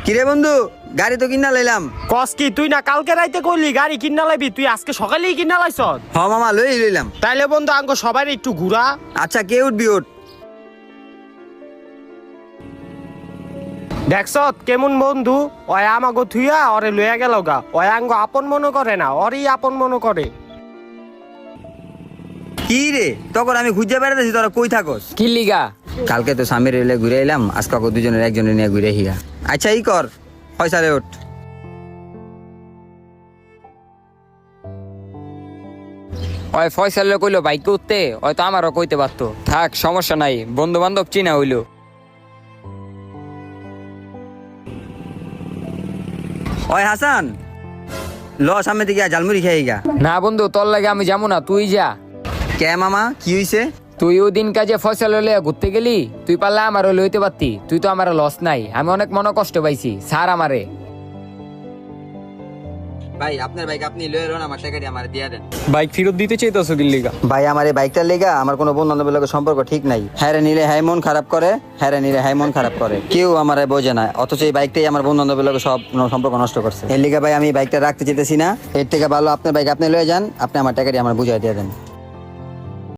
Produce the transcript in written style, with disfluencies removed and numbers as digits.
কিরে বন্ধু, গাড়ি তো কিনা লাইলাম। কস কি তুই না কালকে রাইতে কইলি গাড়ি কিনা লাইবি, তুই আজকে সকালেই কিনা লাইছ? হ মামা, লইলাম। তাইলে বন্ধু আঙ্গ সবাই একটু ঘুরা। আচ্ছা, কে উঠবি উঠ। দেখছ কেমন বন্ধু, ওই আমাগো থুইয়া ওরে লইয়া গেল গা। ওই আঙ্গ আপন মনে করে না, ওরই আপন মনে করে। কি রে, তখন আমি খুঁজে বেড়াতেছি, তোরা কই থাকস? কি লিগা? কালকে তো স্বামীর রেলে ঘুরে এলাম, আজকে ওকে দুজনের একজনের নিয়ে ঘুরে হিগা। আচ্ছা ই কর, পয়সালে ওঠ। ওই ফয়সালে কইলো বাইক উঠতে, ওই তো আমারও কইতে পারতো। থাক, সমস্যা নাই, বন্ধু বান্ধব চিনা হইলো। ওই হাসান, ল সামনে দিকে জালমুড়ি খেয়ে হিগা। না বন্ধু, তোর লাগে আমি যাবো না, তুই যা। কে মামা, কি হইছে? তুই ওদিন কাজে ফয়সালে লইয়া ঘুরতে গেলি, তুই পারলে আমারও লইতে পারতি। তুই তো আমার লস নাই, আমি অনেক মনে কষ্ট পাইছি, স্যার আমারে। ভাই আপনার বাইক আপনি লয়ে রন, আমার টাকাটি আমার দিয়া দেন। বাইক ফেরত দিতে চাইতাছো কি লিগা? ভাই আমার এই বাইকটার লেগা আমার কোনো বন্ধু বান্ধবের লগে সম্পর্ক ঠিক নাই। হ্যাঁ নিলে হ্যাঁ মন খারাপ করে, হ্যাঁ নিলে হ্যাঁ মন খারাপ করে, কেউ আমার বোঝে না। অথচ এই বাইকটাই আমার বন্ধু বান্ধবের লগে সব সম্পর্ক নষ্ট করছে। এর লিগা ভাই আমি বাইকটা রাখতে চাইতেছি না। এর থেকে ভালো আপনার বাইক আপনি লয়ে যান, আপনি আমার টাকাটি আমার বুঝাই দিয়ে দেন।